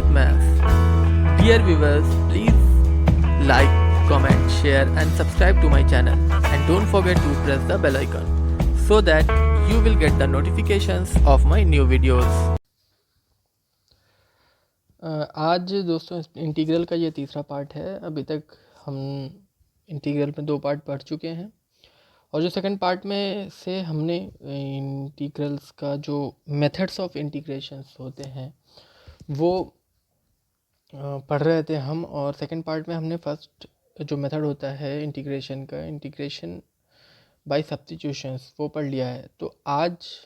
with maths. Dear viewers, please like, comment, share and subscribe to my channel and don't forget to press the bell icon so that you will get the notifications of my new videos. आज दोस्तों integral का ये तीसरा part है। अभी तक हम integral में 2 पार्ट पढ़ चुके हैं और जो सेकंड पार्ट में से हमने इंटीग्रल्स का जो मेथड्स ऑफ इंटीग्रेशंस होते हैं वो पढ़ रहे थे हम। और सेकंड पार्ट में हमने फर्स्ट जो मेथड होता है इंटीग्रेशन का, इंटीग्रेशन बाय सब्स्टिट्यूशंस, वो पढ़ लिया है। तो आज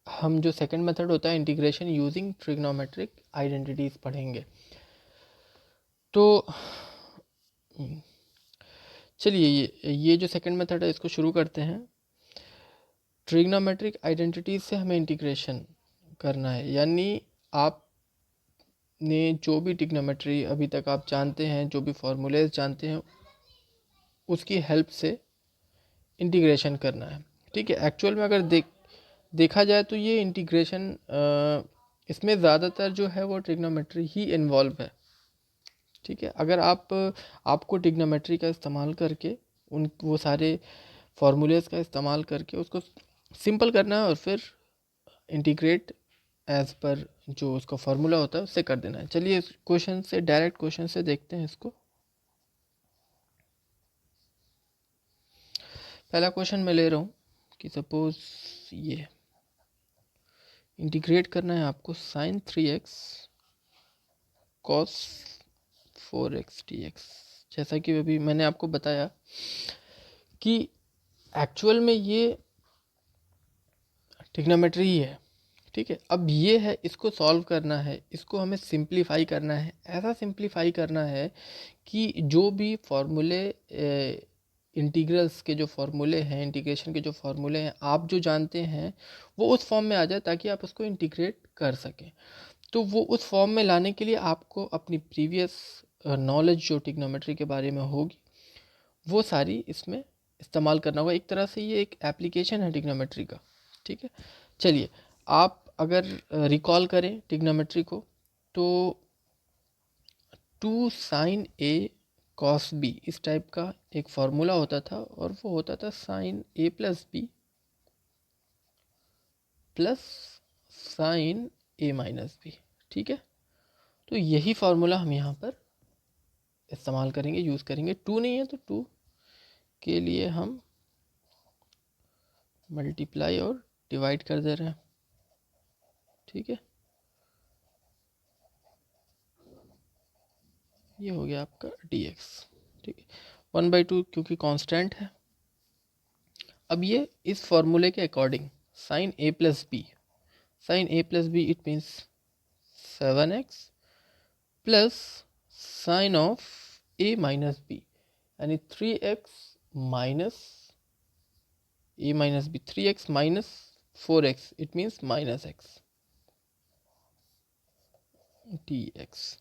हम जो सेकंड मेथड होता है इंटीग्रेशन यूजिंग ट्रिग्नोमेट्रिक आइडेंटिटीज़ पढ़ेंगे। तो चलिए ये जो सेकंड मेथड है इसको शुरू करते हैं। ट्रिग्नोमेट्रिक आइडेंटिटीज़ से हमें इंटीग्रेशन करना है, यानी आपने जो भी ट्रिग्नोमेट्री अभी तक आप जानते हैं, जो भी फॉर्मूलेज जानते हैं, उसकी हेल्प से इंटीग्रेशन करना है। ठीक है। एक्चुअल में अगर देखा जाए तो ये इंटीग्रेशन इसमें ज़्यादातर जो है वो ट्रिग्नोमेट्री ही इन्वॉल्व है। ठीक है। अगर आपको ट्रिग्नोमेट्री का इस्तेमाल करके वो सारे फार्मूलेस का इस्तेमाल करके उसको सिंपल करना है और फिर इंटीग्रेट एज पर जो उसका फार्मूला होता है उससे कर देना है। चलिए इस क्वेश्चन से, डायरेक्ट क्वेश्चन से देखते हैं इसको। पहला क्वेश्चन मैं ले रहा हूँ कि सपोज ये इंटीग्रेट करना है आपको sin 3x cos 4x dx। जैसा कि अभी मैंने आपको बताया कि एक्चुअल में ये ट्रिग्नोमेट्री ही है। ठीक है। अब ये है, इसको सॉल्व करना है, इसको हमें सिंप्लीफाई करना है। ऐसा सिंप्लीफाई करना है कि जो भी फॉर्मूले इंटीग्रल्स के जो फॉर्मूले हैं, इंटीग्रेशन के जो फॉर्मूले हैं, आप जो जानते हैं वो उस फॉर्म में आ जाए ताकि आप उसको इंटीग्रेट कर सकें। तो वो उस फॉर्म में लाने के लिए आपको अपनी प्रीवियस नॉलेज जो ट्रिग्नोमेट्री के बारे में होगी वो सारी इसमें इस्तेमाल करना होगा। एक तरह से ये एक एप्लीकेशन है ट्रिग्नोमेट्री का। ठीक है। चलिए आप अगर रिकॉल करें ट्रिग्नोमेट्री को तो 2 sin a cos b इस टाइप का एक फार्मूला होता था और वो होता था sin a plus b plus sin a minus b. ठीक है। तो यही फार्मूला हम यहाँ पर इस्तेमाल करेंगे, यूज़ करेंगे। 2 नहीं है तो 2 के लिए हम मल्टीप्लाई और डिवाइड कर दे रहे हैं। ठीक है। ये हो गया आपका dx। ठीक है। 1/2 क्योंकि कांस्टेंट है। अब ये इस फॉर्मूले के according sin a plus b, sin a plus b it means 7x plus sin of a minus b यानी 3x minus a minus b, 3x minus 4x it means minus x dx।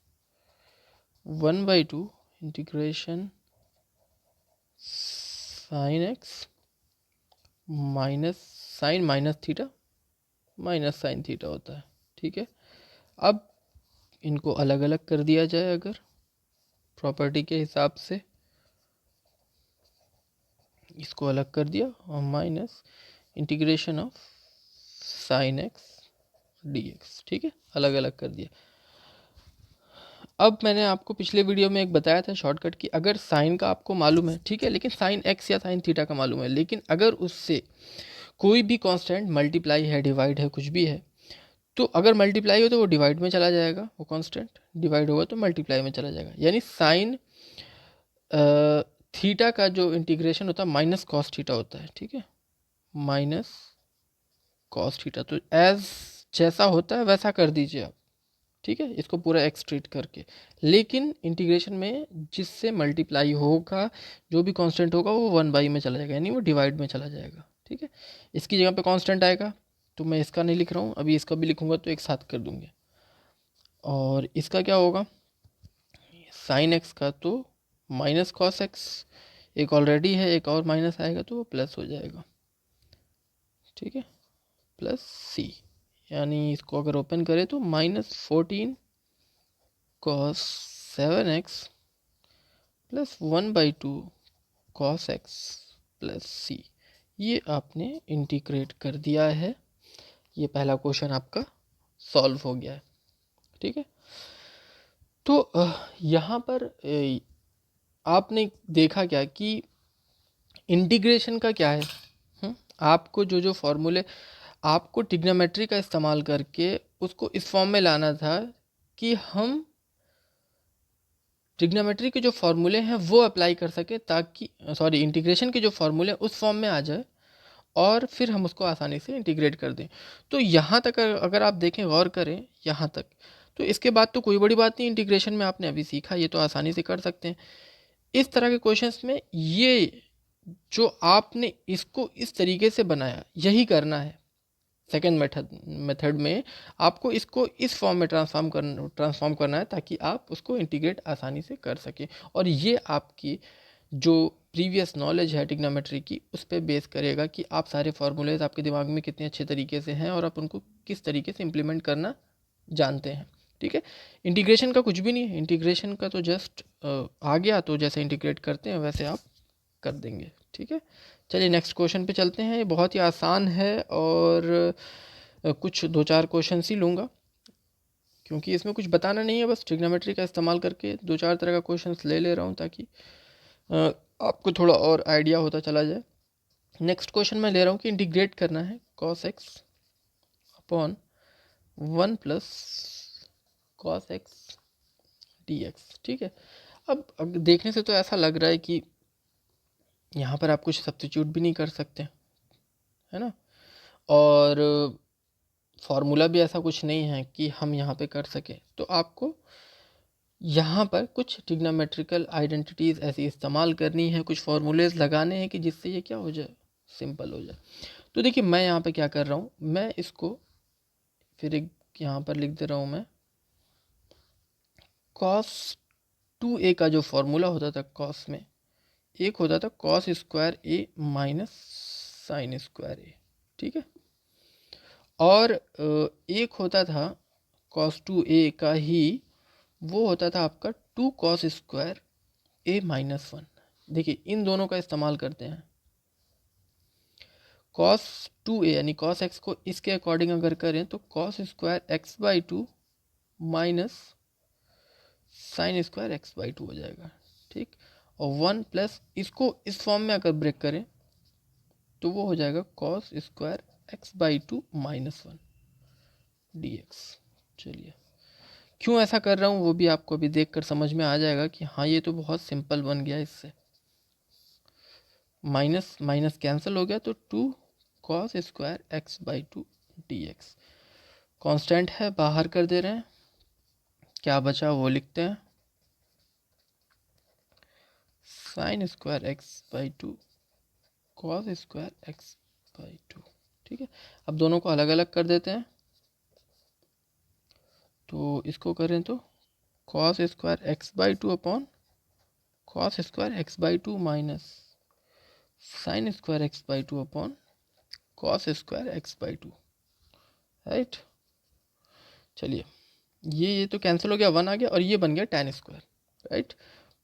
1/2 integration sin x minus sine minus theta minus sine theta होता है। ठीक है। अब इनको अलग अलग कर दिया जाए अगर प्रॉपर्टी के हिसाब से, इसको अलग कर दिया और minus integration of sine x dx। ठीक है। अलग अलग कर दिया। अब मैंने आपको पिछले वीडियो में एक बताया था शॉर्टकट कि अगर साइन का आपको मालूम है, ठीक है, लेकिन साइन एक्स या साइन थीटा का मालूम है, लेकिन अगर उससे कोई भी कांस्टेंट मल्टीप्लाई है, डिवाइड है, कुछ भी है, तो अगर मल्टीप्लाई हो तो वो डिवाइड में चला जाएगा, वो कांस्टेंट डिवाइड होगा तो मल्टीप्लाई में चला जाएगा। यानी साइन थीटा का जो इंटीग्रेशन होता है माइनस कॉस थीटा होता है। ठीक है। माइनस कॉस थीटा, तो एज जैसा होता है वैसा कर दीजिए आप। ठीक है। इसको पूरा एक्स ट्रीट करके, लेकिन इंटीग्रेशन में जिससे मल्टीप्लाई होगा, जो भी कांस्टेंट होगा वो 1/, में चला जाएगा, यानी वो डिवाइड में चला जाएगा। ठीक है। इसकी जगह पे कांस्टेंट आएगा तो मैं इसका नहीं लिख रहा हूँ, अभी इसका भी लिखूंगा तो एक साथ कर दूंगे। और इसका क्या होगा, साइन एक्स का तो माइनस कॉस एक्स, एक ऑलरेडी है, एक और माइनस आएगा तो वो प्लस हो जाएगा। ठीक है। प्लस सी, यानी इसको अगर ओपन करें तो -14 cos 7x plus 1/2 cos x plus C. ये आपने इंटीग्रेट कर दिया है। ये पहला क्वेश्चन आपका सॉल्व हो गया है। ठीक है, तो यहाँ पर आपने देखा क्या कि इंटीग्रेशन का क्या है। आपको जो जो फॉर्मूले आपको ट्रिग्नोमेट्री का इस्तेमाल करके उसको इस फॉर्म में लाना था कि हम ट्रिग्नोमेट्री के जो फॉर्मूले हैं वो अप्लाई कर सके, ताकि इंटीग्रेशन के जो फॉर्मूले उस फॉर्म में आ जाए और फिर हम उसको आसानी से इंटीग्रेट कर दें। तो यहाँ तक अगर आप देखें, गौर करें यहाँ तक, तो इसके बाद तो कोई बड़ी बात नहीं, इंटीग्रेशन में आपने अभी सीखा, ये तो आसानी से कर सकते हैं। इस तरह के क्वेश्चंस में ये जो आपने इसको इस तरीके से बनाया, यही करना है। सेकेंड मेथड में आपको इसको इस फॉर्म में ट्रांसफॉर्म करना है, ताकि आप उसको इंटीग्रेट आसानी से कर सकें। और ये आपकी जो प्रीवियस नॉलेज है ट्रिग्नोमेट्री की, उस पर बेस करेगा कि आप सारे फार्मूलेज आपके दिमाग में कितने अच्छे तरीके से हैं और आप उनको किस तरीके से इम्प्लीमेंट करना जानते हैं। ठीक है, इंटीग्रेशन का कुछ भी नहीं है, इंटीग्रेशन का तो जस्ट आ गया तो जैसे इंटीग्रेट करते हैं वैसे आप कर देंगे। ठीक है, चलिए नेक्स्ट क्वेश्चन पे चलते हैं। ये बहुत ही आसान है और कुछ 2-4 क्वेश्चन ही लूँगा, क्योंकि इसमें कुछ बताना नहीं है, बस ट्रिग्नोमेट्री का इस्तेमाल करके 2-4 तरह का क्वेश्चन ले रहा हूँ, ताकि आपको थोड़ा और आइडिया होता चला जाए। नेक्स्ट क्वेश्चन मैं ले रहा हूँ कि इंटीग्रेट करना है cos x upon 1 plus cos x dx। ठीक है, अब देखने से तो ऐसा लग रहा है कि यहाँ पर आप कुछ सब्स्टिट्यूट भी नहीं कर सकते, है ना, और फॉर्मूला भी ऐसा कुछ नहीं है कि हम यहाँ पे कर सकें। तो आपको यहाँ पर कुछ ट्रिग्नोमेट्रिकल आइडेंटिटीज़ ऐसी इस्तेमाल करनी है, कुछ फार्मूलेज लगाने हैं कि जिससे ये क्या हो जाए, सिंपल हो जाए। तो देखिए मैं यहाँ पे क्या कर रहा हूँ, मैं इसको फिर एक यहाँ पर लिख दे रहा हूँ मैं, cos 2a का जो फॉर्मूला होता था cos में, एक होता था cos square a minus sine square a। ठीक है, और एक होता था cos 2a का ही, वो होता था आपका 2 cos स्क्वायर a माइनस 1। देखिए इन दोनों का इस्तेमाल करते हैं। cos 2a यानी cos x को इसके अकॉर्डिंग अगर करें तो cos square x/2 minus sine square x/2 हो जाएगा। ठीक, और 1 प्लस इसको इस फॉर्म में अगर ब्रेक करें तो वो हो जाएगा cos square x/2 minus 1 dx। चलिए क्यों ऐसा कर रहा हूँ वो भी आपको अभी देख कर समझ में आ जाएगा कि हाँ ये तो बहुत सिंपल बन गया। इससे माइनस माइनस कैंसिल हो गया, तो 2 cos square x/2 dx। Constant है, बाहर कर दे रहे हैं, क्या बचा वो लिखते हैं, sine square x/2 cos square x/2। ठीक है, अब दोनों को अलग अलग कर देते हैं, तो इसको करें तो cos square x/2 upon cos square x/2 minus sine square x/2 upon cos square x/2। Right, चलिए ये तो कैंसिल हो गया, 1 आ गया, और ये बन गया tan square. Right,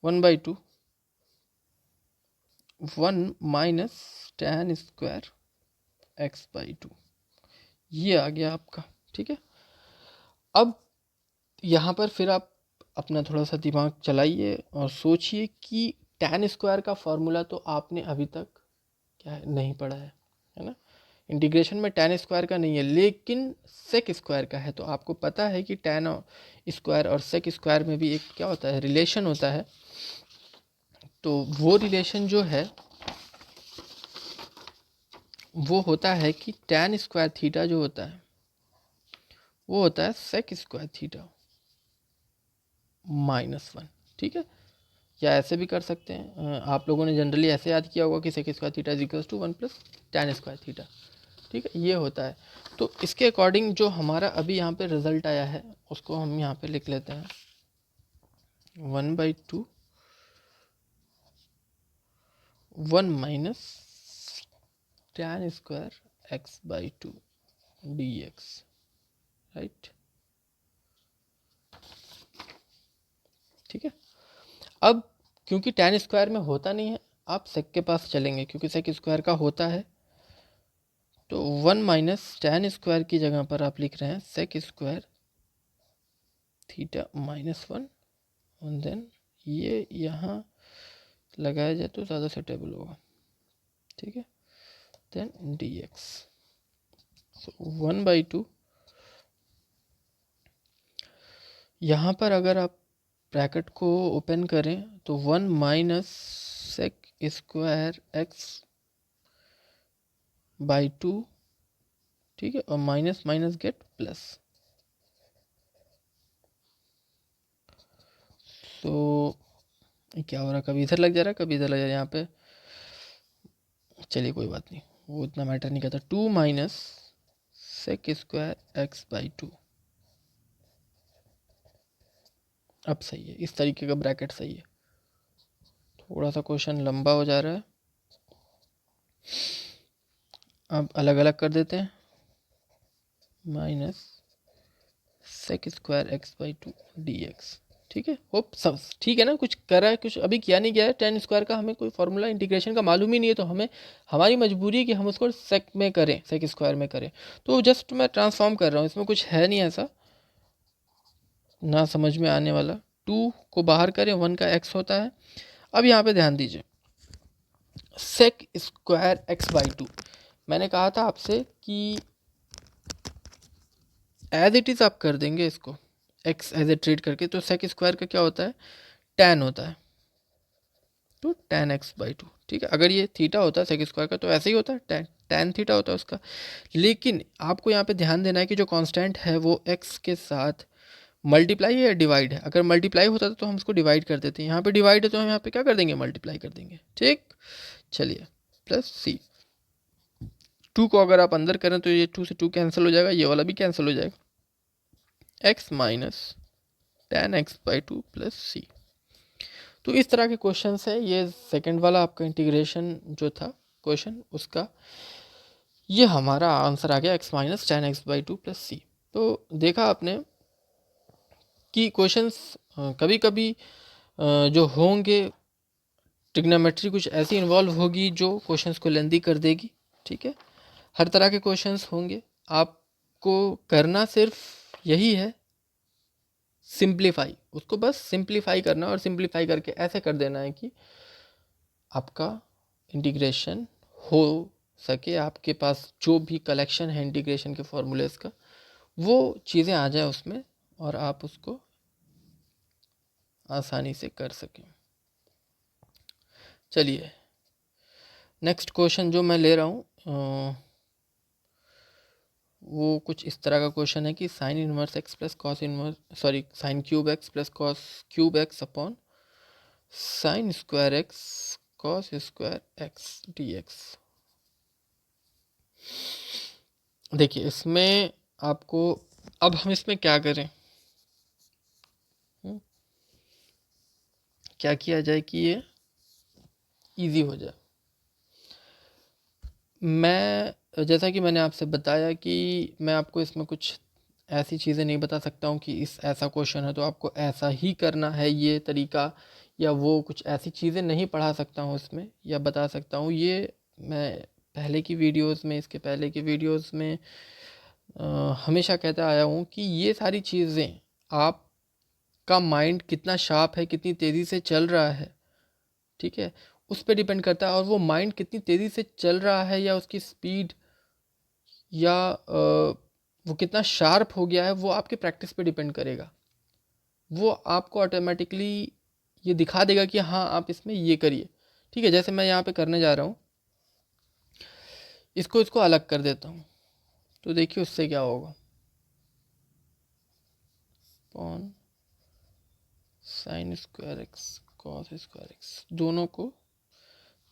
1/2 1 minus tan square x/2, ये आ गया आपका। ठीक है, अब यहाँ पर फिर आप अपना थोड़ा सा दिमाग चलाइए और सोचिए कि tan स्क्वायर का फॉर्मूला तो आपने अभी तक क्या है नहीं पढ़ा है ना। इंटीग्रेशन में tan स्क्वायर का नहीं है, लेकिन सेक स्क्वायर का है। तो आपको पता है कि tan स्क्वायर और सेक स्क्वायर में भी एक क्या होता है, रिलेशन होता है। तो वो रिलेशन जो है वो होता है कि tan स्क्वायर थीटा जो होता है वो होता है सेक स्क्वायर थीटा माइनस 1। ठीक है, या ऐसे भी कर सकते हैं, आप लोगों ने जनरली ऐसे याद किया होगा कि sec square theta is equals to 1 plus tan square theta. ठीक है, ये होता है। तो इसके अकॉर्डिंग जो हमारा अभी यहाँ पे रिजल्ट आया है उसको हम यहाँ पे लिख लेते हैं 1/2 1 minus tan square x/2 dx। Right, ठीक है। अब क्योंकि tan स्क्वायर में होता नहीं है, आप सेक के पास चलेंगे क्योंकि सेक स्क्वायर का होता है, तो 1 माइनस tan स्क्वायर की जगह पर आप लिख रहे हैं सेक स्क्वायर थीटा माइनस 1, और देन ये यहाँ लगाया जाए तो ज़्यादा सेटेबल होगा, ठीक है। देन dx, सो 1/2, यहाँ पर अगर आप ब्रैकेट को ओपन करें तो 1 minus sec square x by 2, ठीक है, और माइनस माइनस गेट प्लस। तो क्या हो रहा है, कभी इधर लग जा रहा है कभी इधर लग जा रहा है यहाँ पे, चलिए कोई बात नहीं, वो इतना मैटर नहीं करता। 2 minus sec square x by 2, अब सही है, इस तरीके का ब्रैकेट सही है। थोड़ा सा क्वेश्चन लंबा हो जा रहा है, अब अलग अलग कर देते हैं। Minus sec square x by 2 d x, ठीक है। होप सब ठीक है ना, कुछ कर रहा है, कुछ अभी किया नहीं गया है। tan स्क्वायर का हमें कोई फॉर्मूला इंटीग्रेशन का मालूम ही नहीं है, तो हमें हमारी मजबूरी है कि हम उसको सेक में करें, सेक स्क्वायर में करें। तो जस्ट मैं ट्रांसफॉर्म कर रहा हूँ, इसमें कुछ है नहीं ऐसा ना समझ में आने वाला। 2 को बाहर करें, 1 का x होता है। अब यहाँ पे ध्यान दीजिए, सेक स्क्वायर एक्स बाई 2, मैंने कहा था आपसे कि एज इट इज़ आप कर देंगे इसको x एज ए ट्रीट करके, तो सेक स्क्वायर का क्या होता है, tan होता है, तो tan x बाई 2, ठीक है। अगर ये थीटा होता है सेक स्क्वायर का तो ऐसे ही होता है, tan थीटा होता है उसका। लेकिन आपको यहाँ पे ध्यान देना है कि जो कांस्टेंट है वो x के साथ मल्टीप्लाई है या डिवाइड है। अगर मल्टीप्लाई होता तो हम उसको डिवाइड कर देते हैं, यहाँ पे डिवाइड है तो हम यहाँ पे क्या कर देंगे, मल्टीप्लाई कर देंगे, ठीक। चलिए, प्लस सी, 2 को अगर आप अंदर करें तो ये 2 से 2 कैंसिल हो जाएगा, ये वाला भी कैंसिल हो जाएगा, x minus tan x by 2 plus C. तो इस तरह के क्वेश्चन है। ये सेकंड वाला आपका इंटीग्रेशन जो था क्वेश्चन, उसका ये हमारा आंसर आ गया, x minus tan x by 2 plus C. तो देखा आपने कि क्वेश्चंस कभी कभी जो होंगे, ट्रिग्नोमेट्री कुछ ऐसी इन्वॉल्व होगी जो क्वेश्चंस को लेंदी कर देगी, ठीक है। हर तरह के क्वेश्चंस होंगे, आपको करना सिर्फ यही है, सिंप्लीफाई, उसको बस सिंप्लीफाई करना, और सिंप्लीफाई करके ऐसे कर देना है कि आपका इंटीग्रेशन हो सके, आपके पास जो भी कलेक्शन है इंटीग्रेशन के फॉर्मूलेस का वो चीज़ें आ जाए उसमें, और आप उसको आसानी से कर सकें। चलिए, नेक्स्ट क्वेश्चन जो मैं ले रहा हूँ वो कुछ इस तरह का क्वेश्चन है कि sine inverse x plus cos inverse, sorry, sine cube x plus cos cube x upon sine square x cos square x D x. देखिए इसमें आपको, अब हम इसमें क्या करें, क्या किया जाए कि ये इजी हो जाए। मैं जैसा कि मैंने आपसे बताया कि मैं आपको इसमें कुछ ऐसी चीज़ें नहीं बता सकता हूँ कि इस ऐसा क्वेश्चन है तो आपको ऐसा ही करना है ये तरीका, या वो कुछ ऐसी चीज़ें नहीं पढ़ा सकता हूँ इसमें या बता सकता हूँ। ये मैं पहले की वीडियोस में, इसके पहले की वीडियोस में हमेशा कहता आया हूँ कि ये सारी चीज़ें आपका माइंड कितना शार्प है, कितनी तेज़ी से चल रहा है, ठीक है, उस पर डिपेंड करता है। और वो माइंड कितनी तेज़ी से चल रहा है या उसकी स्पीड या वो कितना शार्प हो गया है, वो आपके प्रैक्टिस पे डिपेंड करेगा। वो आपको ऑटोमेटिकली ये दिखा देगा कि हाँ आप इसमें ये करिए, ठीक है। जैसे मैं यहाँ पे करने जा रहा हूँ, इसको अलग कर देता हूँ, तो देखिए उससे क्या होगा, पॉन sine square x cos square x, दोनों को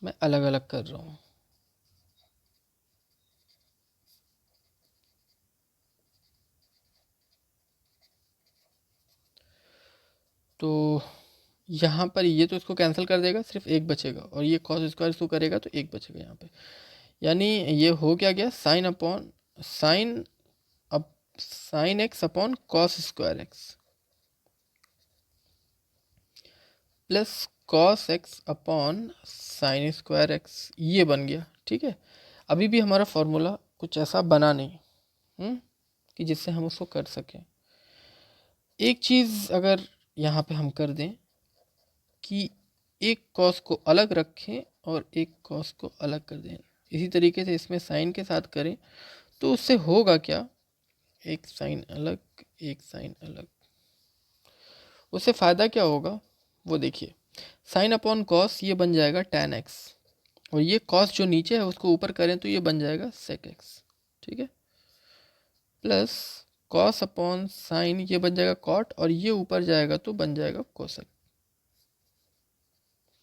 मैं अलग अलग कर रहा हूँ। तो यहाँ पर ये तो इसको कैंसिल कर देगा, सिर्फ एक बचेगा, और ये कॉस स्क्वायर इसको करेगा तो एक बचेगा यहाँ पे। यानी ये हो क्या गया, साइन अपॉन साइन, अब sine x upon cos square x, plus cos x upon sine square x, ये बन गया। ठीक है, अभी भी हमारा फॉर्मूला कुछ ऐसा बना नहीं कि जिससे हम उसको कर सकें। एक चीज़ अगर यहाँ पे हम कर दें कि एक कॉस को अलग रखें और एक कॉस को अलग कर दें, इसी तरीके से इसमें साइन के साथ करें, तो उससे होगा क्या, एक साइन अलग एक साइन अलग, उससे फ़ायदा क्या होगा वो देखिए। साइन अपॉन कॉस ये बन जाएगा tan x, और ये कॉस जो नीचे है उसको ऊपर करें तो ये बन जाएगा sec x। ठीक है, प्लस कॉस अपॉन साइन ये बन जाएगा कॉट, और ये ऊपर जाएगा तो बन जाएगा कोसेक।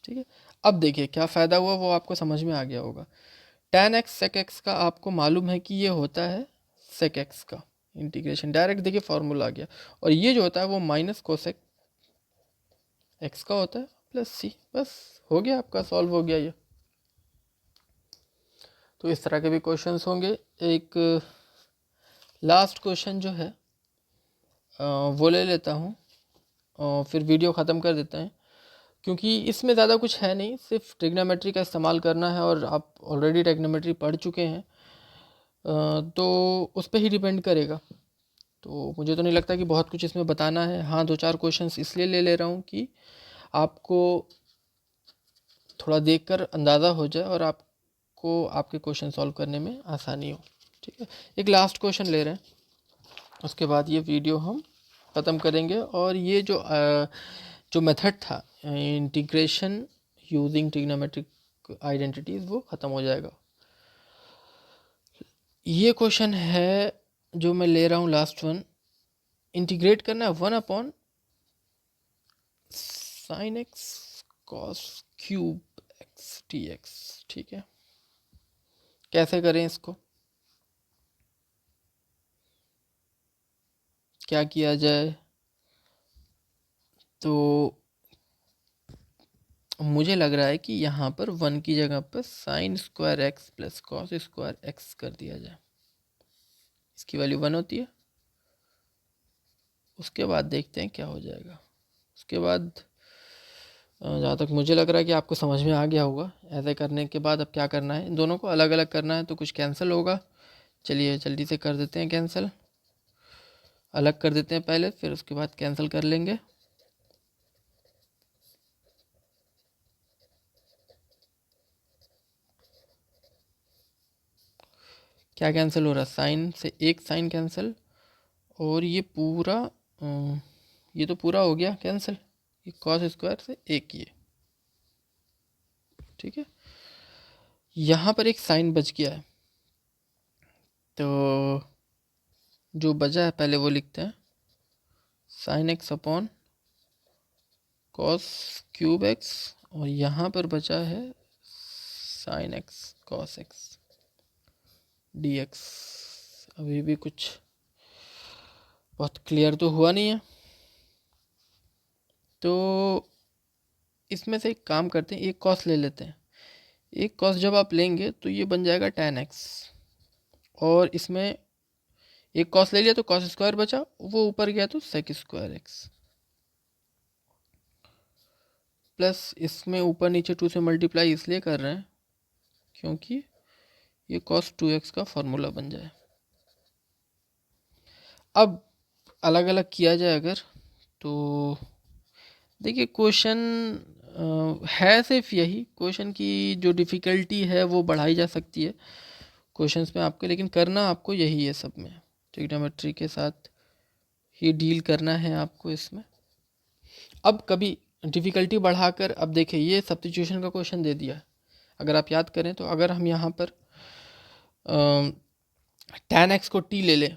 ठीक है, अब देखिए क्या फ़ायदा हुआ वो आपको समझ में आ गया होगा। tan x sec x का आपको मालूम है कि ये होता है sec x का इंटीग्रेशन, डायरेक्ट देखिए फॉर्मूला आ गया, और ये जो होता है वो माइनस कोसेक x का होता है प्लस सी, बस हो गया आपका, सॉल्व हो गया ये। तो इस तरह के भी क्वेश्चंस होंगे। एक लास्ट क्वेश्चन जो है वो ले लेता हूँ और फिर वीडियो ख़त्म कर देते हैं, क्योंकि इसमें ज़्यादा कुछ है नहीं, सिर्फ ट्रिग्नोमेट्री का इस्तेमाल करना है, और आप ऑलरेडी ट्रिग्नोमेट्री पढ़ चुके हैं, तो उस पर ही डिपेंड करेगा। तो मुझे तो नहीं लगता कि बहुत कुछ इसमें बताना है। हाँ, 2-4 क्वेश्चंस इसलिए ले ले रहा हूँ कि आपको थोड़ा देखकर अंदाज़ा हो जाए और आपको आपके क्वेश्चन सॉल्व करने में आसानी हो। ठीक है, एक लास्ट क्वेश्चन ले रहे हैं, उसके बाद ये वीडियो हम ख़त्म करेंगे, और ये जो मेथड था इंटीग्रेशन यूजिंग ट्रिग्नोमेट्रिक आइडेंटिटीज़ वो ख़त्म हो जाएगा। ये क्वेश्चन है जो मैं ले रहा हूँ लास्ट वन, इंटीग्रेट करना है 1 upon sine x cos cube x D x. ठीक है, कैसे करें इसको, क्या किया जाए, तो मुझे लग रहा है कि यहाँ पर 1 की जगह पर sign square x plus cos square x कर दिया जाए, इसकी वैल्यू 1 होती है। उसके बाद देखते हैं क्या हो जाएगा। उसके बाद जहाँ तक मुझे लग रहा है कि आपको समझ में आ गया होगा। ऐसे करने के बाद अब क्या करना है, इन दोनों को अलग अलग करना है, तो कुछ कैंसिल होगा। चलिए जल्दी से कर देते हैं कैंसिल, अलग कर देते हैं पहले, फिर उसके बाद कैंसिल कर लेंगे। क्या कैंसिल हो रहा है, साइन से एक साइन कैंसिल, और ये पूरा ये तो पूरा हो गया कैंसिल, ये कॉस स्क्वायर से एक ये। ठीक है, यहाँ पर एक साइन बच गया है, तो जो बचा है पहले वो लिखते हैं, sine x upon cos cube x, और यहाँ पर बचा है sine x cos x D x. अभी भी कुछ बहुत क्लियर तो हुआ नहीं है, तो इसमें से एक काम करते हैं, एक कॉस ले लेते हैं। एक कॉस जब आप लेंगे तो ये बन जाएगा tan एक्स, और इसमें एक कॉस ले लिया तो कॉस स्क्वायर बचा, वो ऊपर गया तो सेक स्क्वायर एक्स, प्लस इसमें ऊपर नीचे 2 से मल्टीप्लाई इसलिए कर रहे हैं क्योंकि ये कॉस 2x का फॉर्मूला बन जाए। अब अलग अलग किया जाए अगर, तो देखिए क्वेश्चन है सिर्फ यही, क्वेश्चन की जो डिफ़िकल्टी है वो बढ़ाई जा सकती है क्वेश्चंस में आपके, लेकिन करना आपको यही है सब में, ट्रिग्नोमेट्री के साथ ही डील करना है आपको इसमें। अब कभी डिफ़िकल्टी बढ़ाकर, अब देखिए ये सब्स्टिट्यूशन का क्वेश्चन दे दिया है, अगर आप याद करें तो अगर हम यहाँ पर tan x को t ले लें,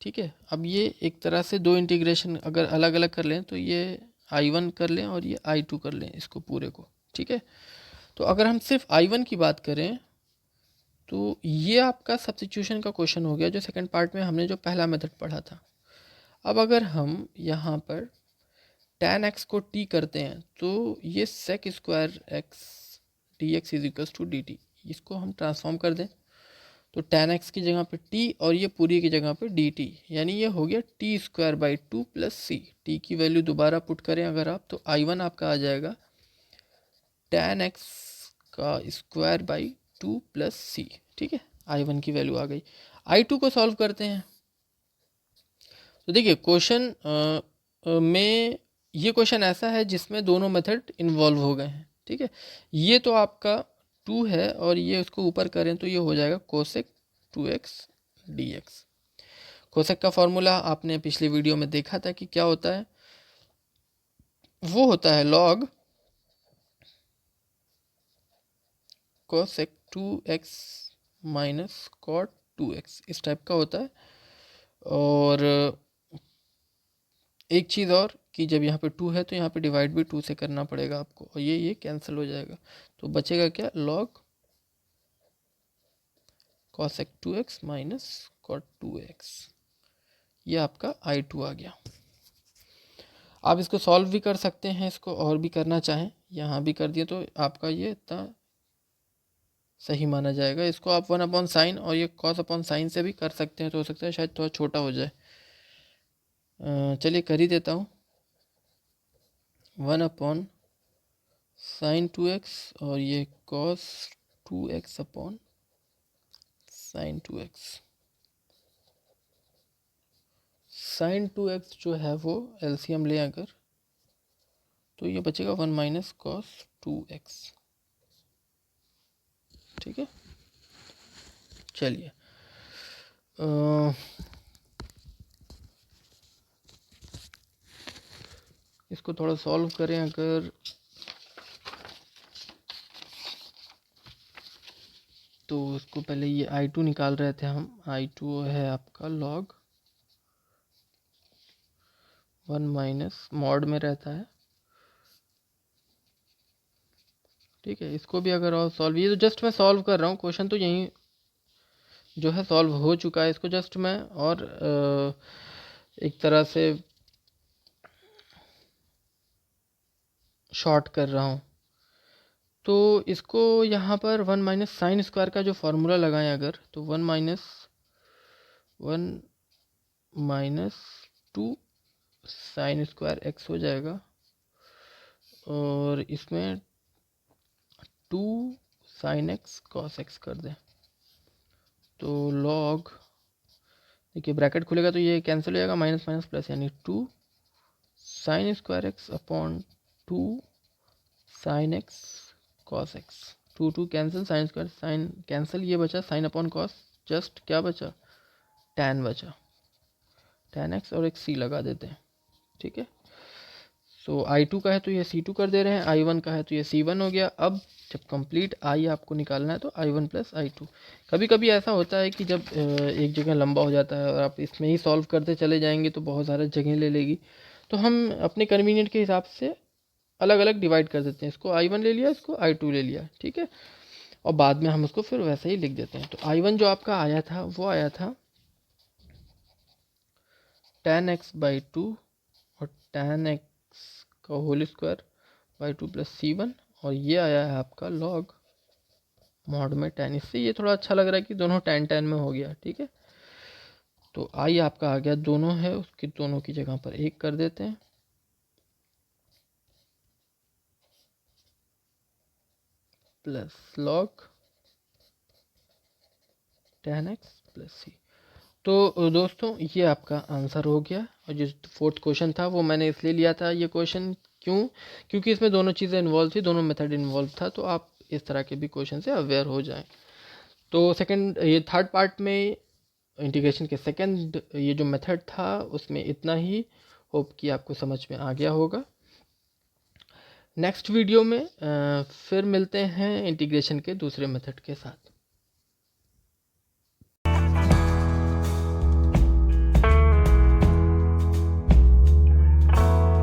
ठीक है, अब ये एक तरह से दो इंटीग्रेशन अगर अलग अलग कर लें तो ये I1 कर लें और ये I2 कर लें इसको पूरे को। ठीक है, तो अगर हम सिर्फ I1 की बात करें तो ये आपका सब्स्टिट्यूशन का क्वेश्चन हो गया, जो सेकंड पार्ट में हमने जो पहला मेथड पढ़ा था। अब अगर हम यहाँ पर tan x को t करते हैं तो ये sec square x dx is equals to dt, इसको हम ट्रांसफॉर्म कर दें तो tan x की जगह पे t और ये पूरी की जगह पे dt, यानी ये हो गया t² प्लस सी। t की वैल्यू दोबारा पुट करें अगर आप, तो I1 आपका आ जाएगा tan x का स्क्वायर बाई 2 प्लस सी। ठीक है, I1 की वैल्यू आ गई। I2 को सॉल्व करते हैं। तो देखिए क्वेश्चन में ये क्वेश्चन ऐसा है जिसमें दोनों मेथड इन्वॉल्व हो गए हैं। ठीक है, ये तो आपका 2 है और ये उसको ऊपर करें तो ये हो जाएगा कोसेक 2x dx। कोसेक का फॉर्मूला आपने पिछली वीडियो में देखा था कि क्या होता है, वो होता है log cosec 2x minus cot 2x, इस टाइप का होता है। और एक चीज़ और कि जब यहाँ पे 2 है तो यहाँ पे डिवाइड भी 2 से करना पड़ेगा आपको, और ये कैंसिल हो जाएगा, तो बचेगा क्या, log cosec 2x minus cot 2x। ये आपका I2 आ गया। आप इसको सॉल्व भी कर सकते हैं, इसको और भी करना चाहें, यहाँ भी कर दिए तो आपका ये इतना सही माना जाएगा। इसको आप 1/sin और ये cos/sin से भी कर सकते हैं, तो हो सकता है शायद थोड़ा छोटा हो जाए। चलिए कर ही देता हूँ। 1/sin 2x और ये cos 2x/sin 2x। sin 2x जो है वो एलसीएम ले अगर, तो ये बचेगा 1 माइनस कॉस 2x। ठीक है, चलिए इसको थोड़ा सॉल्व करें अगर, तो इसको पहले ये I2 निकाल रहे थे हम। I2 है आपका log 1 माइनस मॉड में रहता है। ठीक है, इसको भी अगर और सॉल्व, ये तो जस्ट मैं सॉल्व कर रहा हूँ, क्वेश्चन तो यहीं जो है सॉल्व हो चुका है। इसको जस्ट मैं और एक तरह से शॉर्ट कर रहा हूँ। तो इसको यहाँ पर 1 माइनस साइन स्क्वायर का जो फार्मूला लगाएं अगर, तो 1 माइनस 2 साइन स्क्वायर एक्स हो जाएगा, और इसमें 2 साइन एक्स कॉस एक्स कर दें, तो लॉग, देखिए ब्रैकेट खुलेगा तो ये कैंसिल हो जाएगा, माइनस माइनस प्लस, यानी 2 sign square x upon 2 sine x cos x. 2 cancel, sine square sine cancel, ये बचा साइन अपॉन कॉस, जस्ट क्या बचा, टैन बचा, टैन एक्स और एक सी लगा देते हैं। ठीक है, सो I2 का है तो ये C2 कर दे रहे हैं, I1 का है तो ये C1 हो गया। अब जब कंप्लीट I आपको निकालना है तो I1 प्लस I2। कभी कभी ऐसा होता है कि जब एक जगह लंबा हो जाता है और आप इसमें ही सॉल्व करते चले जाएंगे तो बहुत सारा जगह ले लेगी, तो हम अपने कन्वीनियंट के हिसाब से अलग अलग डिवाइड कर देते हैं। इसको I1 ले लिया, इसको I2 ले लिया, ठीक है, और बाद में हम उसको फिर वैसे ही लिख देते हैं। तो I1 जो आपका आया था वो आया था tan x बाई 2 और tan x का whole square by 2 plus C1, और ये आया है आपका लॉग मॉड में tan। इससे ये थोड़ा अच्छा लग रहा है कि दोनों tan tan में हो गया। ठीक है, तो I आपका आ गया, दोनों है उसकी दोनों की जगह पर 1 कर देते हैं, plus log tan x plus C। तो दोस्तों ये आपका आंसर हो गया। और जो फोर्थ क्वेश्चन था वो मैंने इसलिए लिया था ये क्वेश्चन, क्योंकि इसमें दोनों चीज़ें इन्वॉल्व थी, दोनों मेथड इन्वॉल्व था, तो आप इस तरह के भी क्वेश्चन से अवेयर हो जाएं। तो ये थर्ड पार्ट में इंटीग्रेशन के सेकंड ये जो मेथड था उसमें इतना ही। होप कि आपको समझ में आ गया होगा। नेक्स्ट वीडियो में फिर मिलते हैं इंटीग्रेशन के दूसरे मेथड के साथ।